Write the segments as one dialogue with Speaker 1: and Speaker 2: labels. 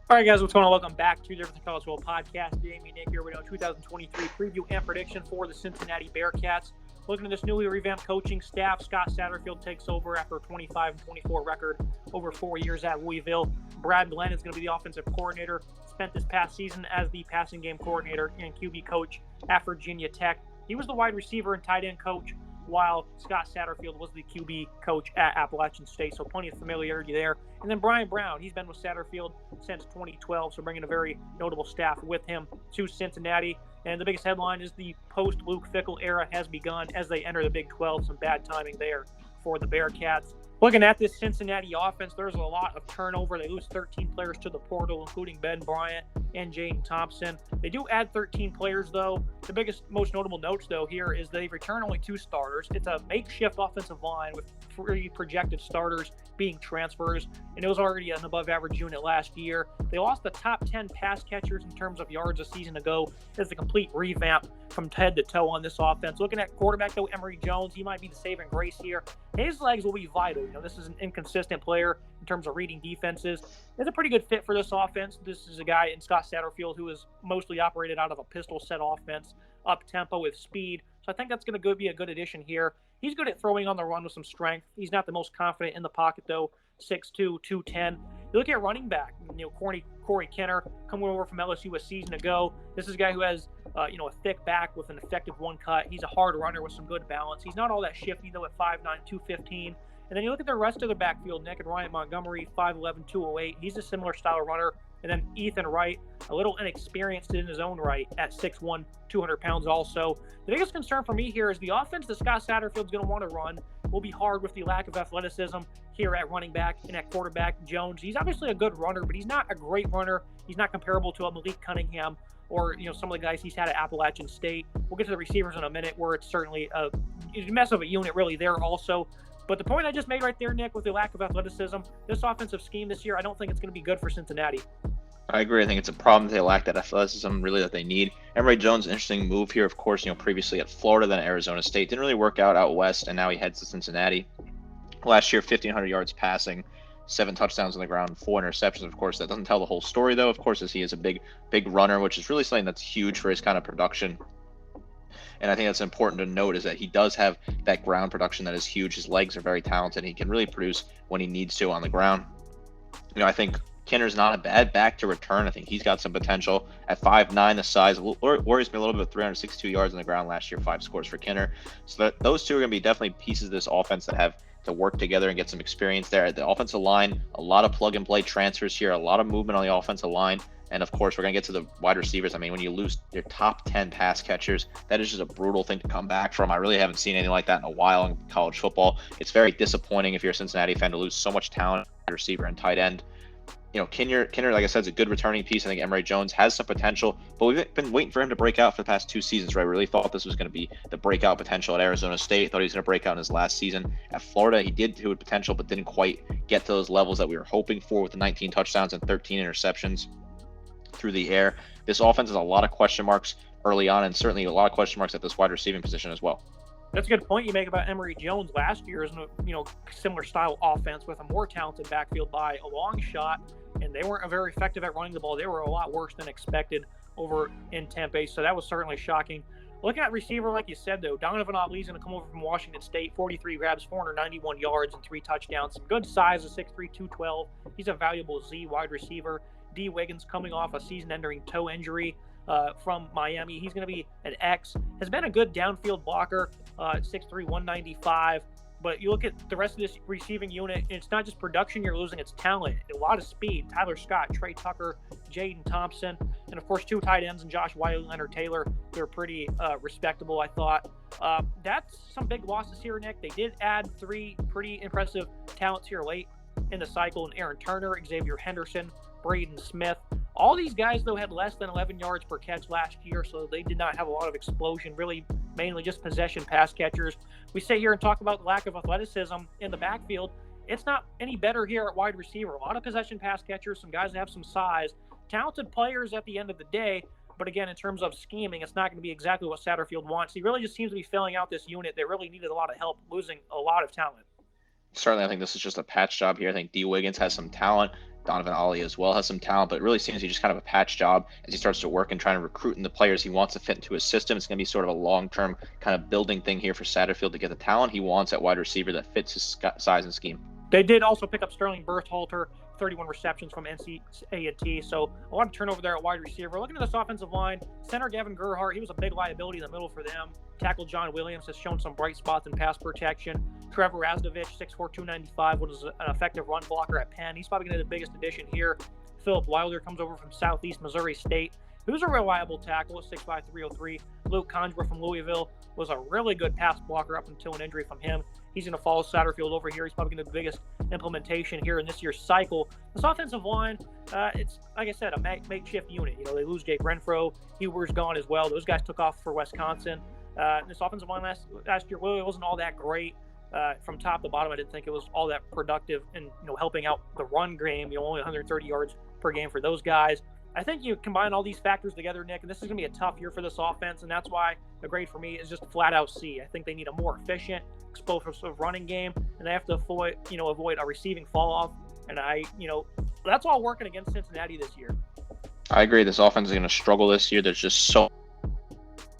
Speaker 1: All right, guys, what's going on? Welcome back to the Everything College Football Podcast. Jamie Nick here with a 2023 preview and prediction for the Cincinnati Bearcats. Looking at this newly revamped coaching staff, Scott Satterfield takes over after a 25-24 record over 4 years at Louisville. Brad Glenn is going to be the offensive coordinator. Spent this past season as the passing game coordinator and QB coach at Virginia Tech. He was the wide receiver and tight end coach, while Scott Satterfield was the QB coach at Appalachian State, so plenty of familiarity there. And then Brian Brown, he's been with Satterfield since 2012, so bringing a very notable staff with him to Cincinnati. And the biggest headline is the post-Luke Fickell era has begun as they enter the Big 12. Some bad timing there for the Bearcats. Looking at this Cincinnati offense, there's a lot of turnover. They lose 13 players to the portal, including Ben Bryant and Jaden Thompson. They do add 13 players, though. The biggest, most notable notes, though, here is they return only 2 starters. It's a makeshift offensive line with 3 projected starters being transfers, and it was already an above-average unit last year. They lost the top 10 pass catchers in terms of yards a season ago. It's a complete revamp from head to toe on this offense. Looking at quarterback, though, Emory Jones, he might be the saving grace here. His legs will be vital. This is an inconsistent player in terms of reading defenses. It's a pretty good fit for this offense. This is a guy in Scott Satterfield who is mostly operated out of a pistol set offense, up-tempo with speed. So I think that's going to be a good addition here. He's good at throwing on the run with some strength. He's not the most confident in the pocket, though. 6'2", 210. You look at running back, Corey Kenner coming over from LSU a season ago. This is a guy who has, a thick back with an effective one cut. He's a hard runner with some good balance. He's not all that shifty, though, at 5'9", 215. And then you look at the rest of the backfield, Nick and Ryan Montgomery, 5'11", 208. He's a similar style runner. And then Ethan Wright, a little inexperienced in his own right at 6'1", 200 pounds also. The biggest concern for me here is the offense that Scott Satterfield's going to want to run will be hard with the lack of athleticism here at running back and at quarterback. Jones, he's obviously a good runner, but he's not a great runner. He's not comparable to a Malik Cunningham or some of the guys he's had at Appalachian State. We'll get to the receivers in a minute, where it's certainly a mess of a unit really there also. But the point I just made right there, Nick, with the lack of athleticism, this offensive scheme this year, I don't think it's going to be good for Cincinnati.
Speaker 2: I agree. I think it's a problem that they lack that athleticism really that they need. Emory Jones, interesting move here, of course, previously at Florida, then Arizona State. Didn't really work out west, and now he heads to Cincinnati. Last year, 1,500 yards passing, 7 touchdowns on the ground, 4 interceptions. Of course, that doesn't tell the whole story, though, of course, as he is a big runner, which is really something that's huge for his kind of production. And I think that's important to note, is that he does have that ground production that is huge. His legs are very talented. He can really produce when he needs to on the ground. I think Kenner's not a bad back to return. I think he's got some potential. At 5'9", the size worries me a little bit. 362 yards on the ground last year, 5 scores for Kenner. So those two are going to be definitely pieces of this offense that have to work together and get some experience there. At the offensive line, a lot of plug-and-play transfers here, a lot of movement on the offensive line. And, of course, we're going to get to the wide receivers. I mean, when you lose your top 10 pass catchers, that is just a brutal thing to come back from. I really haven't seen anything like that in a while in college football. It's very disappointing if you're a Cincinnati fan to lose so much talent at receiver and tight end. Kenner, like I said, is a good returning piece. I think Emory Jones has some potential, but we've been waiting for him to break out for the past 2 seasons, right? We really thought this was going to be the breakout potential at Arizona State. Thought he was going to break out in his last season. At Florida, he did have potential, but didn't quite get to those levels that we were hoping for with the 19 touchdowns and 13 interceptions through the air. This offense has a lot of question marks early on, and certainly a lot of question marks at this wide receiving position as well.
Speaker 1: That's a good point you make about Emory Jones. Last year's, similar style offense with a more talented backfield by a long shot, and they weren't very effective at running the ball. They were a lot worse than expected over in Tempe, so that was certainly shocking. Looking at receiver, like you said, though, Donovan Otley's going to come over from Washington State, 43 grabs, 491 yards, and 3 touchdowns. Some good size of 6'3", 212. He's a valuable Z wide receiver. D. Wiggins coming off a season-ending toe injury from Miami. He's going to be an X. Has been a good downfield blocker, 6'3", 195. But you look at the rest of this receiving unit, and it's not just production you're losing, it's talent. A lot of speed. Tyler Scott, Trey Tucker, Jaden Thompson, and, of course, 2 tight ends, and Josh Wiley, Leonard Taylor. They're pretty respectable, I thought. That's some big losses here, Nick. They did add 3 pretty impressive talents here late in the cycle, and Aaron Turner, Xavier Henderson, Braden Smith. All these guys, though, had less than 11 yards per catch last year, so they did not have a lot of explosion, really mainly just possession pass catchers. We sit here and talk about the lack of athleticism in the backfield. It's not any better here at wide receiver. A lot of possession pass catchers, some guys that have some size, talented players at the end of the day, but again, in terms of scheming, it's not going to be exactly what Satterfield wants. He really just seems to be filling out this unit that really needed a lot of help, losing a lot of talent.
Speaker 2: Certainly, I think this is just a patch job here. I think D. Wiggins has some talent. Donovan Ollie as well has some talent, but it really seems to be just kind of a patch job as he starts to work and trying to recruit in the players he wants to fit into his system. It's going to be sort of a long-term kind of building thing here for Satterfield to get the talent he wants at wide receiver that fits his size and scheme.
Speaker 1: They did also pick up Sterling Berthalter, 31 receptions from NC&T, so a lot of turnover there at wide receiver. Looking at this offensive line, center Gavin Gerhardt, he was a big liability in the middle for them. Tackle John Williams has shown some bright spots in pass protection. Trevor Razdovich, 6'4", 295, was an effective run blocker at Penn. He's probably going to be the biggest addition here. Philip Wilder comes over from Southeast Missouri State, who's a reliable tackle at 6'5", 303. Luke Conjura from Louisville was a really good pass blocker up until an injury from him. He's going to follow Satterfield over here. He's probably going to be the biggest implementation here in this year's cycle. This offensive line, it's, like I said, a makeshift unit. They lose Jake Renfro. Huber's gone as well. Those guys took off for Wisconsin. This offensive line last year really wasn't all that great. From top to bottom, I didn't think it was all that productive in helping out the run game. Only 130 yards per game for those guys. I think you combine all these factors together, Nick, and this is going to be a tough year for this offense, and that's why the grade for me is just a flat-out C. I think they need a more efficient, explosive running game, and they have to avoid a receiving fall-off, and that's all working against Cincinnati this year.
Speaker 2: I agree. This offense is going to struggle this year. There's just so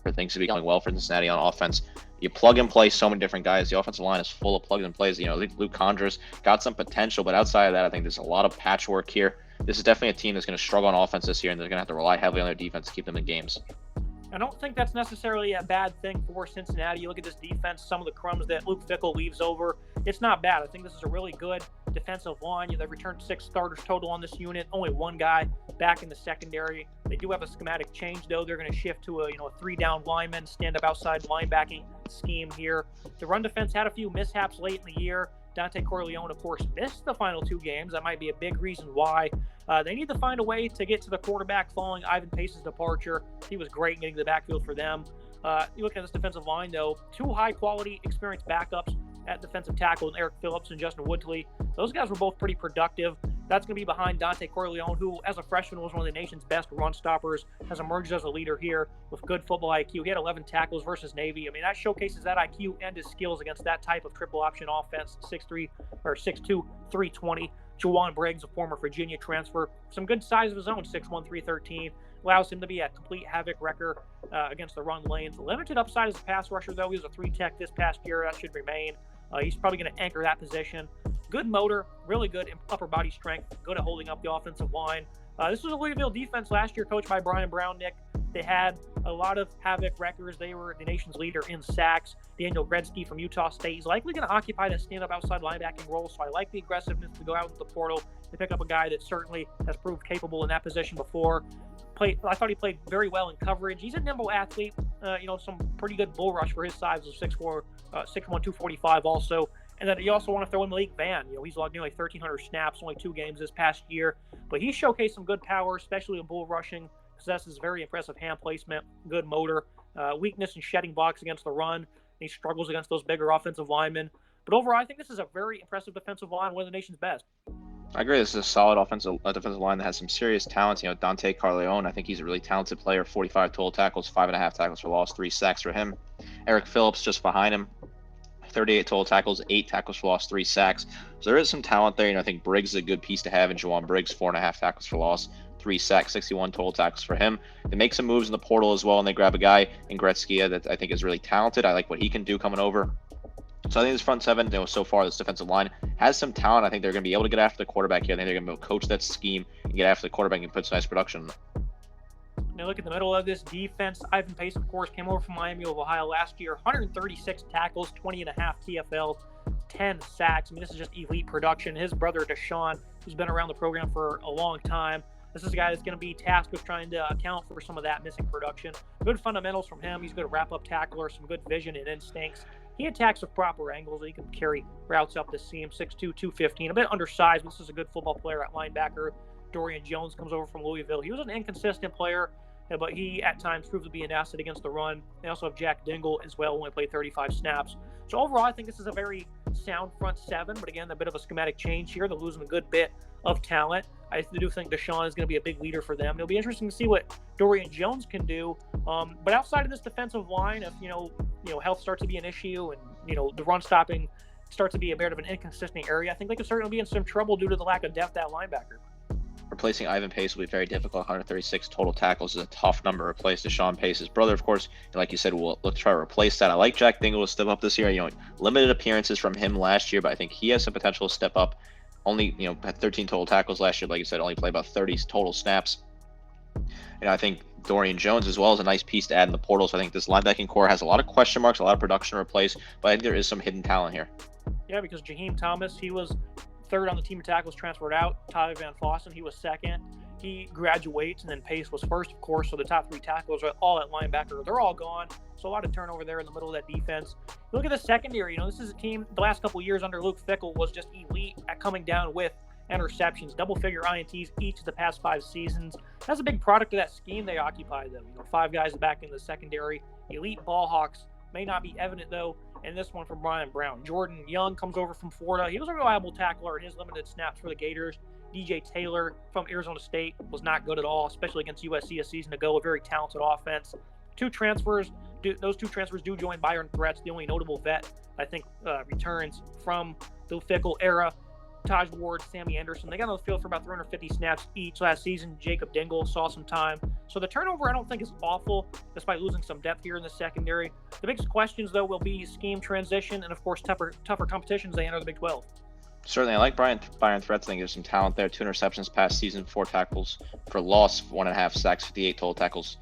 Speaker 2: many things to be going well for Cincinnati on offense. You plug and play so many different guys. The offensive line is full of plug and plays. Luke Conjura's got some potential, but outside of that, I think there's a lot of patchwork here. This is definitely a team that's going to struggle on offense this year, and they're going to have to rely heavily on their defense to keep them in games.
Speaker 1: I don't think that's necessarily a bad thing for Cincinnati. You look at this defense, some of the crumbs that Luke Fickell leaves over, it's not bad. I think this is a really good defensive line. They've returned 6 starters total on this unit, only 1 guy back in the secondary. They do have a schematic change, though. They're going to shift to a 3-down lineman, stand-up outside linebacking scheme here. The run defense had a few mishaps late in the year. Dante Corleone, of course, missed the final 2 games. That might be a big reason why. They need to find a way to get to the quarterback following Ivan Pace's departure. He was great in getting to the backfield for them. You look at this defensive line, though, 2 high-quality, experienced backups at defensive tackle, Eric Phillips and Justin Woodley. Those guys were both pretty productive. That's going to be behind Dante Corleone, who, as a freshman, was one of the nation's best run stoppers, has emerged as a leader here with good football IQ. He had 11 tackles versus Navy. I mean, that showcases that IQ and his skills against that type of triple option offense, 6'2", 320. Juwan Briggs, a former Virginia transfer, some good size of his own, 6'1", 313. Allows him to be a complete havoc wrecker against the run lanes. Limited upside as a pass rusher, though. He was a 3-tech this past year. That should remain. He's probably going to anchor that position. Good motor, really good upper body strength, good at holding up the offensive line. This was a Louisville defense last year, coached by Brian Brown, Nick. They had a lot of havoc wreckers. They were the nation's leader in sacks. Daniel Gretzky from Utah State. He's likely going to occupy that stand-up outside linebacking role, so I like the aggressiveness to go out into the portal to pick up a guy that certainly has proved capable in that position before. I thought he played very well in coverage. He's a nimble athlete. Some pretty good bull rush for his size of 6'4", 6'1", 245 also. And then you also want to throw in Malik Vann. He's logged nearly 1,300 snaps, only 2 games this past year. But he showcased some good power, especially in bull rushing. Possesses very impressive hand placement, good motor, weakness in shedding blocks against the run. He struggles against those bigger offensive linemen. But overall, I think this is a very impressive defensive line, one of the nation's best.
Speaker 2: I agree. This is a solid defensive line that has some serious talents. Dante Corleone, I think he's a really talented player. 45 total tackles, 5.5 tackles for loss, 3 sacks for him. Eric Phillips just behind him, 38 total tackles, 8 tackles for loss, 3 sacks. So there is some talent there. I think Briggs is a good piece to have. And Juwan Briggs, 4.5 tackles for loss, 3 sacks, 61 total tackles for him. They make some moves in the portal as well, and they grab a guy in Gretzky that I think is really talented. I like what he can do coming over. So I think this front seven, so far, this defensive line has some talent. I think they're going to be able to get after the quarterback here. I think they're going to be able to coach that scheme and get after the quarterback and put some nice production.
Speaker 1: Now look at the middle of this defense. Ivan Pace, of course, came over from Miami of Ohio last year. 136 tackles, 20.5 TFLs, 10 sacks. I mean, this is just elite production. His brother, Deshaun, who's been around the program for a long time. This is a guy that's going to be tasked with trying to account for some of that missing production. Good fundamentals from him. He's a good wrap-up tackler, some good vision and instincts. He attacks with proper angles. He can carry routes up the seam, 6'2", 215. A bit undersized, but this is a good football player at linebacker. Dorian Jones comes over from Louisville. He was an inconsistent player, but he at times proved to be an asset against the run. They also have Jack Dingle as well, only played 35 snaps. So overall, I think this is a very sound front seven, but again, a bit of a schematic change here. They're losing a good bit of talent. I do think Deshaun is going to be a big leader for them. It'll be interesting to see what Dorian Jones can do. But outside of this defensive line, if health starts to be an issue and the run stopping starts to be a bit of an inconsistent area, I think they could certainly be in some trouble due to the lack of depth at linebacker.
Speaker 2: replacing Ivan Pace will be very difficult. 136 total tackles is a tough number to replace. Deshaun Pace's brother, of course, like you said, will look to try to replace that. I like Jack Dingle to step up this year. Limited appearances from him last year, but I think he has some potential to step up. Only, had 13 total tackles last year. Like you said, only played about 30 total snaps. I think Dorian Jones as well is a nice piece to add in the portal. So I think this linebacking core has a lot of question marks, a lot of production to replace, but I think there is some hidden talent here.
Speaker 1: Yeah, because Jaheim Thomas, he was third on the team of tackles transferred out. Tyler Van Fossen, he was second. He graduates, and then Pace was first, of course. So the top 3 tackles are all at linebacker. They're all gone. So a lot of turnover there in the middle of that defense. Look at the secondary. This is a team the last couple of years under Luke Fickell was just elite at coming down with interceptions, double-figure INTs each of the past 5 seasons. That's a big product of that scheme they occupy, though. 5 guys back in the secondary. Elite ball hawks. May not be evident, though, in this one from Brian Brown. Jordan Young comes over from Florida. He was a reliable tackler in his limited snaps for the Gators. DJ Taylor from Arizona State was not good at all, especially against USC a season ago. A very talented offense. Those 2 transfers do join Byron Threats, the only notable vet I think returns from the Fickell era. Taj Ward, Sammy Anderson, they got on the field for about 350 snaps each last season. Jacob Dingle saw some time. So the turnover I don't think is awful, despite losing some depth here in the secondary. The biggest questions, though, will be scheme transition and, of course, tougher competition as they enter the Big 12.
Speaker 2: Certainly, I like Byron Threats. I think there's some talent there. 2 interceptions past season, 4 tackles for loss, 1.5 sacks, 58 total tackles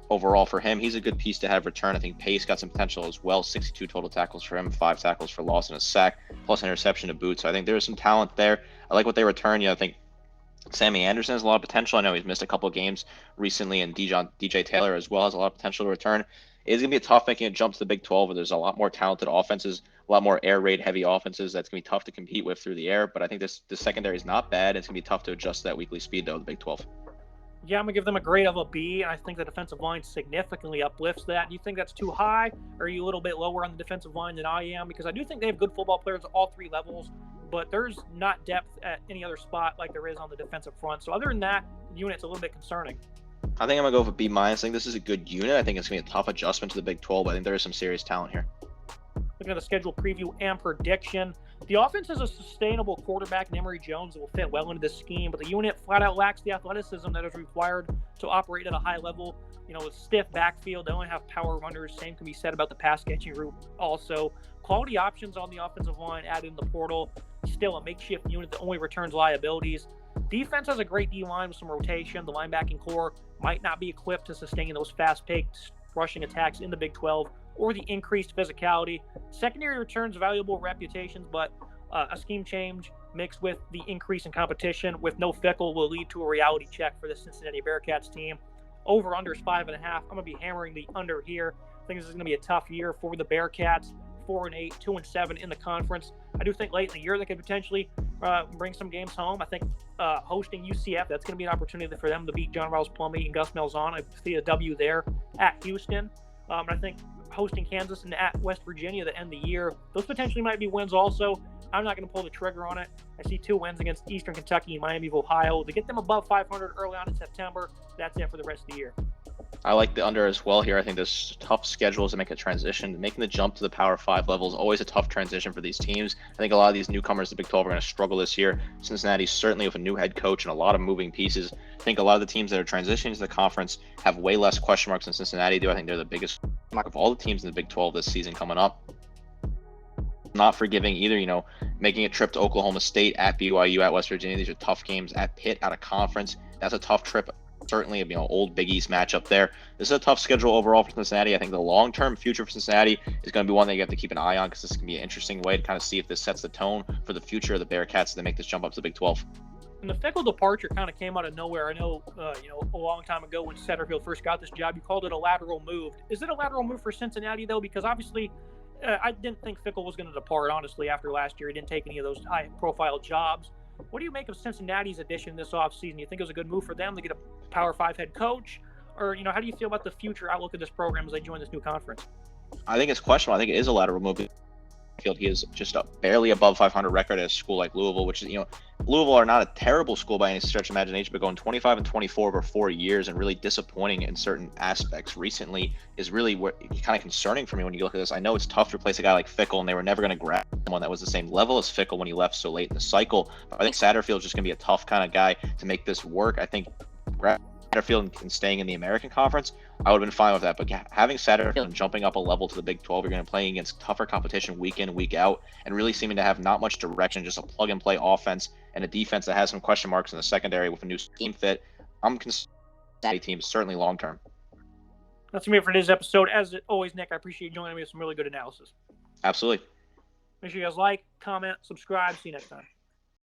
Speaker 2: overall for him. He's a good piece to have return. I think Pace got some potential as well. 62 total tackles for him, 5 tackles for loss and a sack, plus an interception to boot. So I think there's some talent there. I like what they return. I think Sammy Anderson has a lot of potential. I know he's missed a couple of games recently, and DJ Taylor as well has a lot of potential to return. It's going to be tough making a jump to the Big 12 where there's a lot more talented offenses, a lot more air raid heavy offenses. That's going to be tough to compete with through the air. But I think this secondary is not bad. It's going to be tough to adjust to that weekly speed, though, the Big 12.
Speaker 1: Yeah, I'm going to give them a grade of a B. I think the defensive line significantly uplifts that. Do you think that's too high? Or are you a little bit lower on the defensive line than I am? Because I do think they have good football players at all 3 levels, but there's not depth at any other spot like there is on the defensive front. So other than that, the unit's a little bit concerning.
Speaker 2: I think I'm going to go with a B-. I think this is a good unit. I think it's going to be a tough adjustment to the Big 12, but I think there is some serious talent here.
Speaker 1: Looking at the schedule preview and prediction, the offense has a sustainable quarterback in Emory Jones that will fit well into this scheme, but the unit flat out lacks the athleticism that is required to operate at a high level. With stiff backfield, they only have power runners. Same can be said about the pass catching route also. Quality options on the offensive line added in the portal. Still a makeshift unit that only returns liabilities. Defense has a great D-line with some rotation. The linebacking core might not be equipped to sustain those fast-paced rushing attacks in the Big 12 or the increased physicality. Secondary returns valuable reputations, but a scheme change mixed with the increase in competition with no Fickell will lead to a reality check for the Cincinnati Bearcats team. Over-under is 5.5. I'm going to be hammering the under here. I think this is going to be a tough year for the Bearcats. 4-8, 2-7 in the conference. I do think late in the year they could potentially bring some games home. I think hosting UCF, that's going to be an opportunity for them to beat John Rawls Plumlee and Gus Malzahn. I see a W there at Houston. And I think hosting Kansas and at West Virginia to end the year, those potentially might be wins also. I'm not going to pull the trigger on it. I see 2 wins against Eastern Kentucky and Miami of Ohio. To get them above 500 early on in September, that's it for the rest of the year.
Speaker 2: I like the under as well here. I think there's tough schedules to make a transition. Making the jump to the Power 5 level is always a tough transition for these teams. I think a lot of these newcomers to the Big 12 are going to struggle this year. Cincinnati, certainly with a new head coach and a lot of moving pieces. I think a lot of the teams that are transitioning to the conference have way less question marks than Cincinnati do. I think they're the biggest mark of all the teams in the Big 12 this season coming up. Not forgiving either, making a trip to Oklahoma State, at BYU, at West Virginia. These are tough games. At Pitt, out of conference. That's a tough trip. Certainly, old Big East matchup there. This is a tough schedule overall for Cincinnati. I think the long-term future for Cincinnati is going to be one that you have to keep an eye on because this can be an interesting way to kind of see if this sets the tone for the future of the Bearcats as they make this jump up to the Big 12.
Speaker 1: And the Fickell departure kind of came out of nowhere. I know, a long time ago when Satterfield first got this job, you called it a lateral move. Is it a lateral move for Cincinnati, though? Because obviously, I didn't think Fickell was going to depart, honestly, after last year. He didn't take any of those high-profile jobs. What do you make of Cincinnati's addition this offseason? You think it was a good move for them to get a Power 5 head coach? Or, how do you feel about the future outlook of this program as they join this new conference?
Speaker 2: I think it's questionable. I think it is a lateral move. field. He is just a barely above 500 record at a school like Louisville, which is, Louisville are not a terrible school by any stretch of imagination, but going 25-24 over 4 years and really disappointing in certain aspects recently is really kind of concerning for me when you look at this. I know it's tough to replace a guy like Fickle, and they were never going to grab someone that was the same level as Fickle when he left so late in the cycle. But I think Satterfield is just going to be a tough kind of guy to make this work. I think Satterfield and staying in the American Conference, I would have been fine with that. But having Satterfield and jumping up a level to the Big 12, you're going to be playing against tougher competition week in, week out, and really seeming to have not much direction, just a plug-and-play offense and a defense that has some question marks in the secondary with a new scheme fit. I'm concerned the team, certainly long-term.
Speaker 1: That's going to be it for today's episode. As always, Nick, I appreciate you joining me with some really good analysis.
Speaker 2: Absolutely.
Speaker 1: Make sure you guys like, comment, subscribe. See you next time.